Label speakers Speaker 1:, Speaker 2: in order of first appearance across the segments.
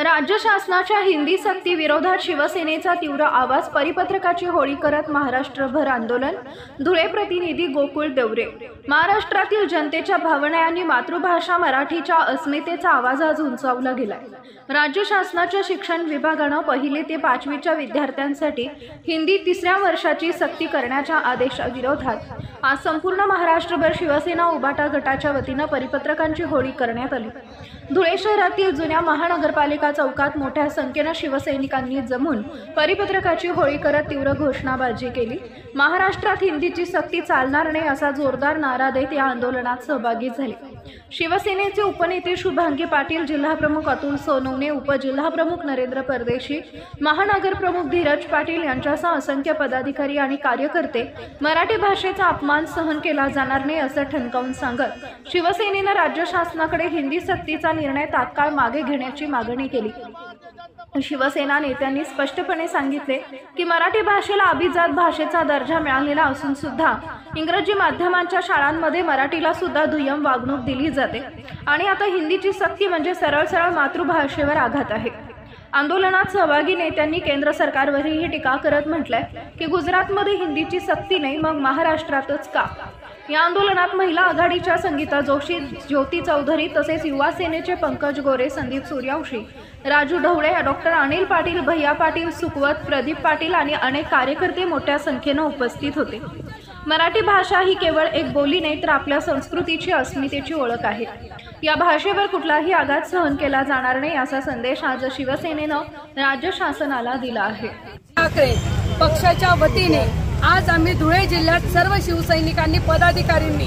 Speaker 1: राज्य शासनाच्या हिंदी सक्ती विरोधात शिवसेनेचा तीव्र आवाज, परिपत्रकाची होळी करत महाराष्ट्रभर आंदोलन। धुळे प्रतिनिधी गोकुळ देवरे। महाराष्ट्रातील जनतेच्या भावना आणि मातृभाषा मराठीच्या अस्मितेचा आवाज आज उंचावला गेलाय। राज्य शासनाच्या शिक्षण विभागाने 1ली ते 5वीच्या विद्यार्थ्यांसाठी हिंदी 3ऱ्या वर्षाची सक्ती करण्याच्या आदेशाविरोधात आज संपूर्ण महाराष्ट्रभर शिवसेना उबाटा गटाच्या वतीने परिपत्रकांची होळी करण्यात आली। धुळे शहरातील जुन्या महानगरपालिका चौकात मोठ्या संख्येने शिवसैनिकांनी जमून परिपत्रकाची होळी करत तीव्र घोषणाबाजी केली। महाराष्ट्रात हिंदीची सक्ती चालणार नाही असा जोरदार नारा देत या आंदोलनात सहभागी झाले। शिवसेनेचे उपनेते शुभांगी पाटील, जिल्हाप्रमुख अतुल सोनवणे, उपजिल्हाप्रमुख नरेंद्र परदेशी, महानगर प्रमुख धीरज पाटील यांच्यासह असंख्य पदाधिकारी आणि कार्यकर्ते मराठी भाषेचा अपमान सहन केला जाणार नाही असं ठणकावून सांगत शिवसेनेने राज्य शासनाकडे हिंदी सक्तीचा निर्णय तात्काळ मागे घेण्याची मागणी केली। शिवसेना नेत्यांनी स्पष्टपणे सांगितले की मराठी भाषेला अभिजात भाषेचा दर्जा मिळालेला असून सुद्धा इंग्रजी माध्यमांच्या शाळांमध्ये मराठीला सुद्धा दुय्यम वागणूक दिली जाते आणि आता हिंदीची सक्ती म्हणजे सरळ मातृभाषेवर आघात आहे। आंदोलनात सहभागी नेत्यांनी केंद्र सरकारवरही टीका करत म्हटलंय की गुजरातमध्ये हिंदीची सक्ती नाही, मग महाराष्ट्रातच का? या आंदोलनात महिला आघाडीच्या संगीता जोशी, ज्योती चौधरी तसेच युवा सेनेचे पंकज गोरे, संदीप सूर्यवंशी, राजू ढवळे, डॉक्टर अनिल पाटील, भैया पाटील, सुकवत, प्रदीप पाटील आणि अनेक कार्यकर्ते मोठ्या संख्येने उपस्थित होते। मराठी भाषा ही केवळ एक बोली नाही तर आपल्या संस्कृतीची, अस्मितेची ओळख आहे। या भाषेवर कुठलाही आघात सहन केला जाणार नाही असा संदेश आज शिवसेनेनं राज्य शासनाला दिला आहे।
Speaker 2: पक्षाच्या वतीने आज आम्ही धुळे जिल्ह्यात सर्व शिवसैनिकांनी, पदाधिकाऱ्यांनी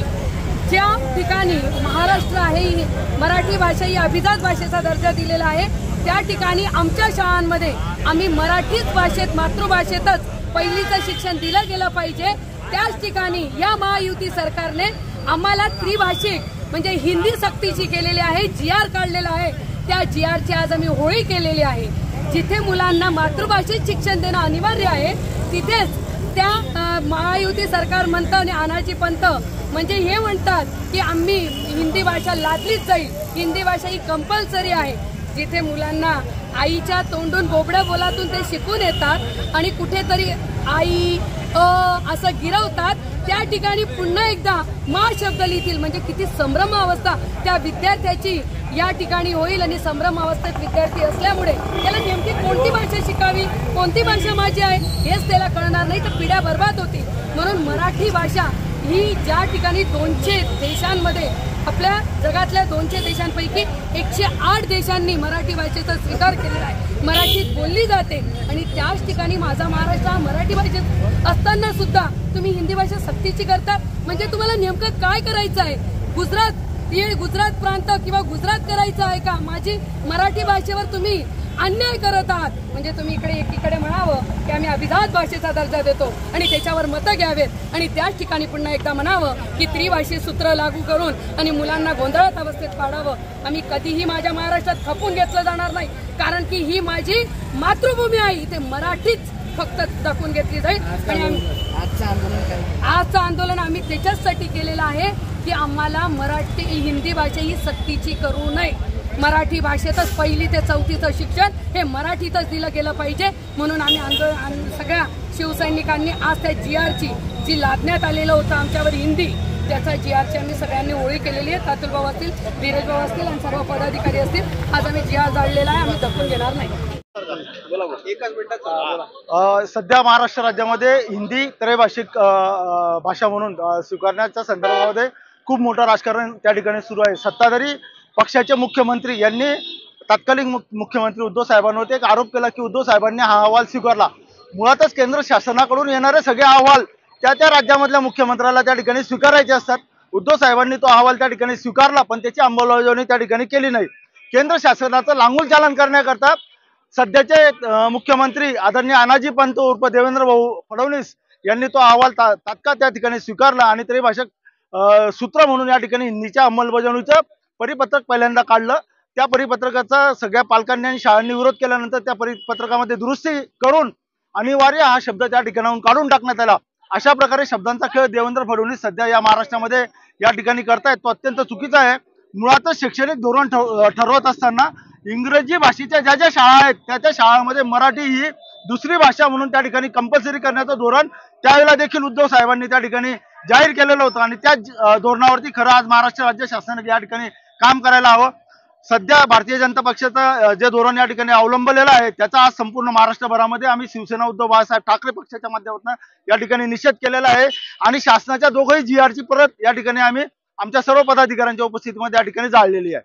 Speaker 2: ज्या ठिकाणी महाराष्ट्र आहे, मराठी भाषा ही अभिजात भाषेचा दर्जा दिलेला आहे, त्या ठिकाणी आमच्या शाळांमध्ये आम्ही मराठीच भाषेत, मातृभाषेतच पहिलीचं शिक्षण दिलं गेलं पाहिजे। त्याच ठिकाणी या महायुती सरकारने आम्हाला त्रिभाषिक म्हणजे हिंदी सक्तीची केलेली आहे, GR काढलेला आहे। त्या GRची आज आम्ही होळी केलेली आहे। जिथे मुलांना मातृभाषेत शिक्षण देणं अनिवार्य आहे तिथेच त्या महायुती सरकार म्हणतं आणि अनाजी पंत म्हणजे हे म्हणतात की आम्ही हिंदी भाषा लादलीच जाईल, हिंदी भाषा ही कंपल्सरी आहे। जिथे मुलांना आईच्या तोंडून बोबड्या बोलातून ते शिकून येतात आणि कुठेतरी आई असं गिरवतात, त्या ठिकाणी पुन्हा एकदा मा शब्द लिहितील म्हणजे किती संभ्रम अवस्था त्या विद्यार्थ्याची या ठिकाणी होईल। आणि संभ्रम अवस्थेत विद्यार्थी असल्यामुळे त्याला नेमकी कोणती भाषा शिकावी, कोणती भाषा माझी आहे हेच त्याला कळणार नाही, तर पिढ्या बर्बाद होती। म्हणून मराठी भाषा ही ज्या ठिकाणी 200 देशांमध्ये, आपल्या जगातल्या 200 देशांपैकी 108 देशांनी मराठी भाषेचा स्वीकार केलेला आहे, मराठीत बोलली जाते आणि त्याच ठिकाणी माझा महाराष्ट्र मराठी भाषेत असताना सुद्धा तुम्ही हिंदी भाषा सक्तीची करता म्हणजे तुम्हाला नेमकं काय करायचं आहे? गुजरात प्रांत किंवा गुजरात करायचं आहे का? माझी मराठी भाषेवर तुम्ही अन्याय करत आहात। म्हणजे तुम्ही एकीकडे म्हणावं की आम्ही अभिजात भाषेचा दर्जा देतो आणि त्याच्यावर मतं घ्यावेत आणि त्याच ठिकाणी पुन्हा एकदा म्हणावं की त्रिभाषी सूत्र लागू करून आणि मुलांना गोंधळात अवस्थेत पाडावं। आम्ही कधीही माझ्या महाराष्ट्रात खपून घेतलं जाणार नाही, कारण की ही माझी मातृभूमी आहे, इथे मराठीच फक्त दाखवून घेतली जाईल। आणि आजचं आंदोलन आम्ही त्याच्यासाठी केलेलं आहे की आम्हाला हिंदी भाषा ही सक्तीची करू नये। मराठी भाषेतच 1ली ते 4थीचं शिक्षण हे मराठीतच दिलं गेलं पाहिजे। म्हणून आम्ही सगळ्या शिवसैनिकांनी आज त्या GRची जी लादण्यात आलेलं होतं आमच्यावर हिंदी, त्याचा GRची आम्ही सगळ्यांनी होळी केलेली आहे। अतुल भाऊ असतील, धीरज भाऊ असतील आणि सर्व पदाधिकारी असतील। आज आम्ही GR जाळलेला आहे, आम्ही दखून घेणार नाही।
Speaker 3: सध्या महाराष्ट्र राज्यामध्ये हिंदी त्रैभाषिक भाषा म्हणून स्वीकारण्याच्या संदर्भामध्ये खूप मोठं राजकारण त्या ठिकाणी सुरू आहे। सत्ताधारी पक्षाचे मुख्यमंत्री यांनी तत्कालीन मुख्यमंत्री उद्धव साहेबांवरती एक आरोप केला की उद्धव साहेबांनी हा अहवाल स्वीकारला। मुळातच केंद्र शासनाकडून येणारे सगळे अहवाल त्या राज्यामधल्या मुख्यमंत्र्याला त्या ठिकाणी स्वीकारायचे असतात। उद्धव साहेबांनी तो अहवाल त्या ठिकाणी स्वीकारला पण त्याची अंमलबजावणी त्या ठिकाणी केली नाही। केंद्र शासनाचं लांगुल चालन करण्याकरता सध्याचे मुख्यमंत्री आदरणीय अनाजी पंत उर्फ देवेंद्र भाऊ फडणवीस यांनी तो अहवाल तात्काळ त्या ठिकाणी स्वीकारला आणि त्रिभाषक सूत्र म्हणून या ठिकाणी हिंदीच्या अंमलबजावणीचं परिपत्रक पहिल्यांदा काढलं। त्या परिपत्रकाचा सगळ्या पालकांनी आणि शाळांनी विरोध केल्यानंतर त्या परिपत्रकामध्ये दुरुस्ती करून अनिवार्य हा शब्द त्या ठिकाणाहून काढून टाकण्यात आला। अशा प्रकारे शब्दांचा खेळ देवेंद्र फडणवीस सध्या या महाराष्ट्रामध्ये या ठिकाणी करतायत, तो अत्यंत चुकीचा आहे। मुळातच शैक्षणिक धोरण ठरवत असताना इंग्रजी भाषेच्या ज्या ज्या शाळा आहेत त्या शाळांमध्ये मराठी ही दुसरी भाषा म्हणून त्या ठिकाणी कंपल्सरी करण्याचं धोरण त्यावेळेला देखील उद्धव साहेबांनी त्या ठिकाणी जाहीर केलेलं होतं आणि त्या धोरणावरती खरं आज महाराष्ट्र राज्य शासनाने या ठिकाणी काम करायला हवं. सध्या भारतीय जनता पक्षाचं जे धोरण या ठिकाणी अवलंबलेलं आहे त्याचा आज संपूर्ण महाराष्ट्रभरामध्ये आम्ही शिवसेना उद्धव बाळासाहेब ठाकरे पक्षाच्या माध्यमातून या ठिकाणी निषेध केलेला आहे आणि शासनाच्या दोघंही GR ची परत या ठिकाणी आम्ही आमच्या सर्व पदाधिकाऱ्यांच्या उपस्थितीमध्ये या ठिकाणी जाळलेली आहे.